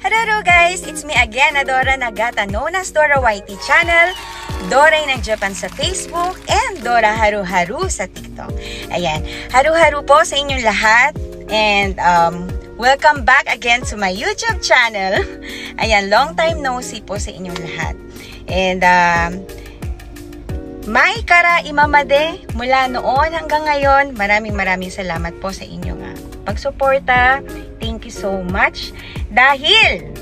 Hello guys! It's me again, Dora Nagata, known as Dora YT Channel, Dora ng Japan sa Facebook, and Dora Haru-Haru sa TikTok. Ayan, haru-haru po sa inyong lahat, and welcome back again to my YouTube channel. Ayan, long time no see po sa inyong lahat. And may kara imamade mula noon hanggang ngayon. Maraming salamat po sa inyong pagsuporta. Thank you so much. Dahil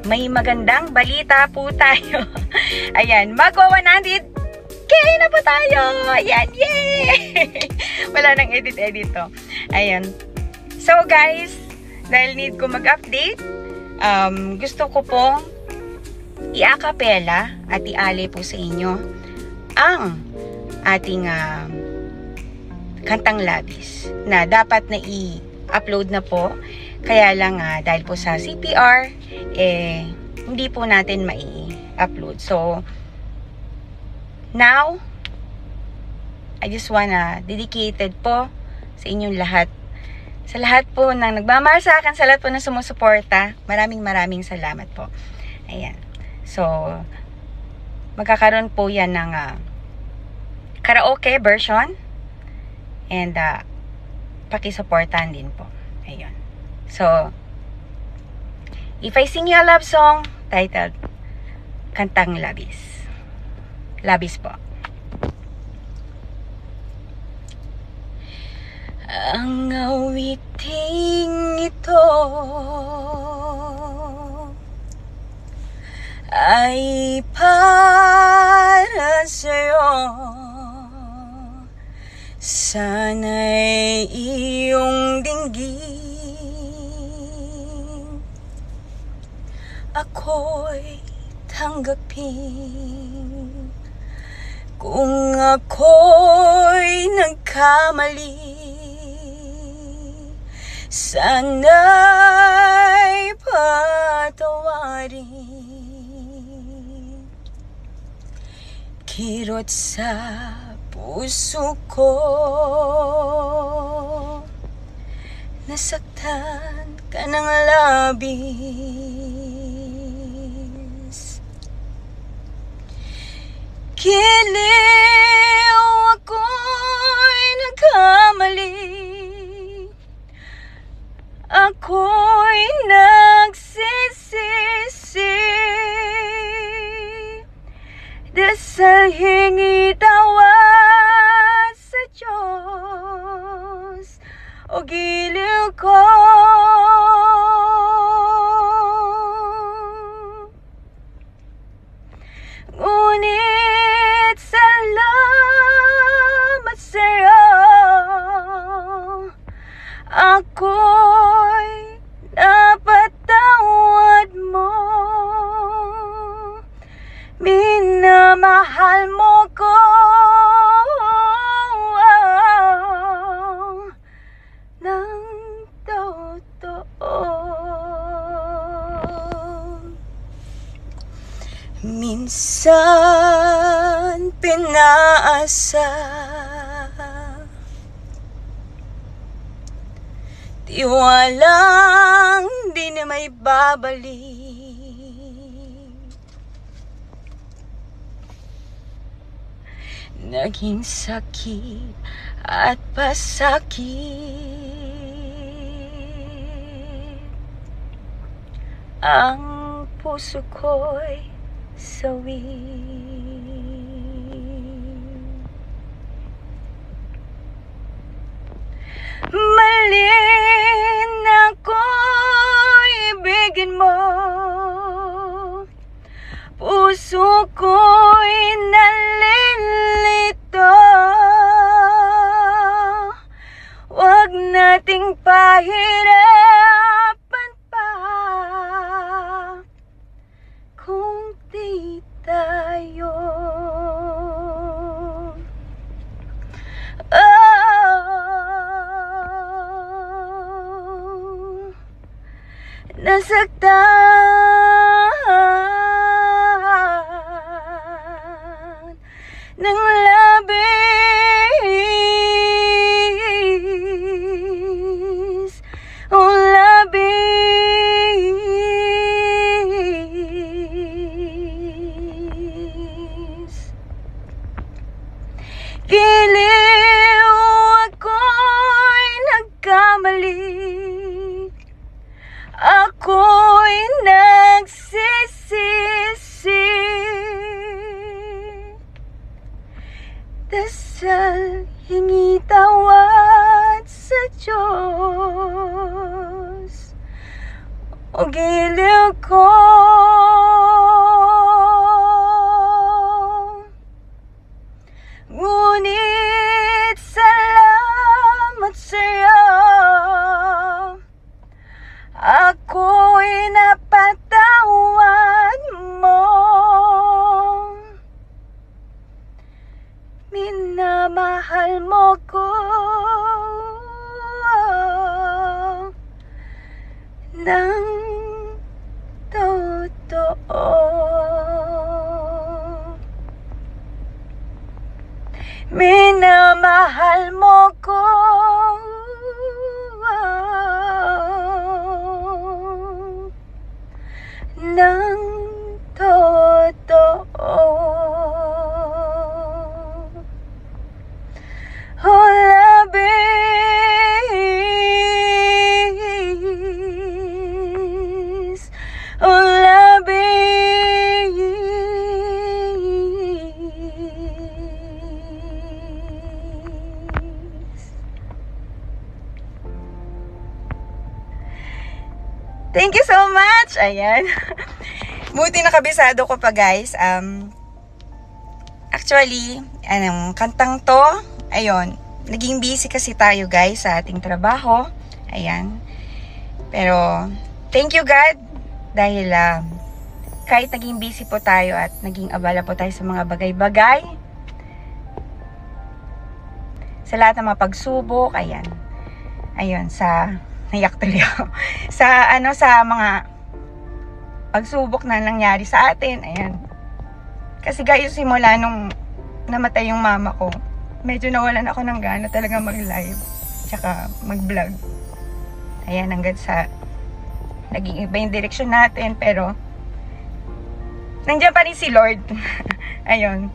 may magandang balita po tayo. Ayan, magwa 100K na po tayo. Ayan, yay! Wala nang edit to. Ayan. So guys, dahil need ko mag-update, gusto ko pong i-acapella at i-alay po sa inyo ang ating kantang labis na dapat na i-upload na po. Kaya lang dahil po sa CPR, hindi po natin mai-upload. So, now, I just wanna dedicated po sa inyong lahat. Sa lahat po ng nagmamahal sa akin, sa lahat po ng sumusuporta, maraming salamat po. Ayan. So, magkakaroon po yan ng karaoke version. And, pakisuportahan din po. Ayan. So, if I sing you a love song titled Kantang Labis. Labis po. Ang awiting ito ay para sa'yo. Sana'y iyong dinggin. Ako'y tanggapin. Kung ako'y nagkamali, sana'y patawarin. Kirot sa puso ko, nasaktan ka ng labis. Kiliw ako'y nagkamali, ako'y nagsisisi. Dasal hingi tawad sa Diyos o giliw ko. Ngunit salamat sa'yo, ako'y napatawad mo. Minamahal mo ko ng totoo. Minsan pinaasa, tiwalang di na may babalik. Naging sakit at pasakit, ang puso ko'y sawi. Mali na ako'y ibigin mo, puso ko'y nalilito. Huwag nating pahirapan pa kung di tayo. Nasaktan ng labis, oh labis. ako'y nagsisisi. Dasal, hingi tawad sa Diyos. O giliw ko, ngunit salamat sa'yo, ako'y napatawad mo. Minamahal mo ko ng totoo. Minamahal mo ko ng totoo. Oh, labis, oh, labis. Thank you so much! Ayan. Buti nakabisado ko pa, guys. Actually, kantang to, ayun, naging busy kasi tayo, guys, sa ating trabaho. Ayan. Pero, thank you, God. Dahil, kahit naging busy po tayo at naging abala po tayo sa mga bagay-bagay, sa lahat ng mga pagsubok, ayan. Ayun, nayak tuloy ako. sa mga pagsubok na nangyari sa atin, ayan. Kasi, guys, simula nung namatay yung mama ko, medyo nawalan ako ng gana talaga mag-live tsaka mag-vlog. Ayan, hanggang sa naging iba yung direksyon natin, pero nandiyan pa rin si Lord. Ayun.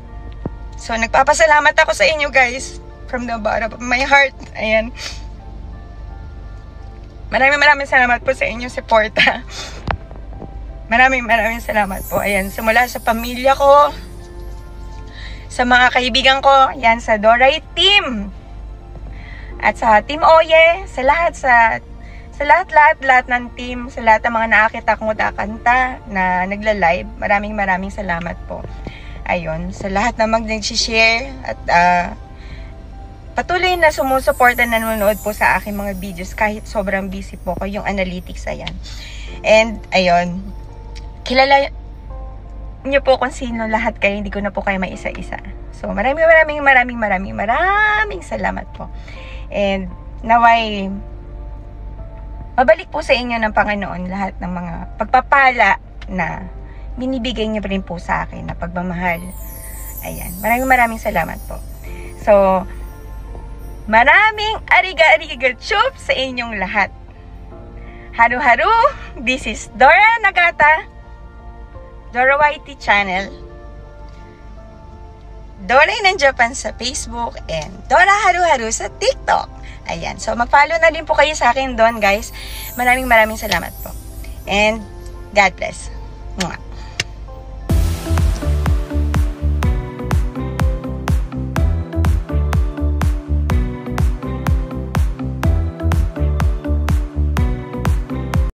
So, nagpapasalamat ako sa inyo, guys, from the bottom of my heart. Ayan. Maraming salamat po sa inyong suporta. Maraming salamat po. Ayan, simula sa pamilya ko, sa mga kaibigan ko, yan, sa Doray Team, at sa Team Oye, sa lahat ng team, sa lahat ng mga nakakita kong kakanta na nagla-live, maraming salamat po. Ayun, sa lahat na nag-share at patuloy na sumusuporta, nanonood po sa aking mga videos kahit sobrang busy po ko, yung analytics, ayan. And, ayun, kilala nyo po kung sino lahat kayo, hindi ko na po kayo maisa-isa. So, maraming salamat po. And, naway, mabalik po sa inyo ng Panginoon lahat ng mga pagpapala na binibigay niyo rin po sa akin na pagmamahal. Ayan, maraming salamat po. So, maraming ariga-ariga chup sa inyong lahat. Haru-haru, this is Dora Nagata, Dora YT channel, Dora ng Japan sa Facebook, and Dora Haru-Haru sa TikTok. Ayan. So, mag-follow na din po kayo sa akin doon, guys. Maraming salamat po. And, God bless. Mwah.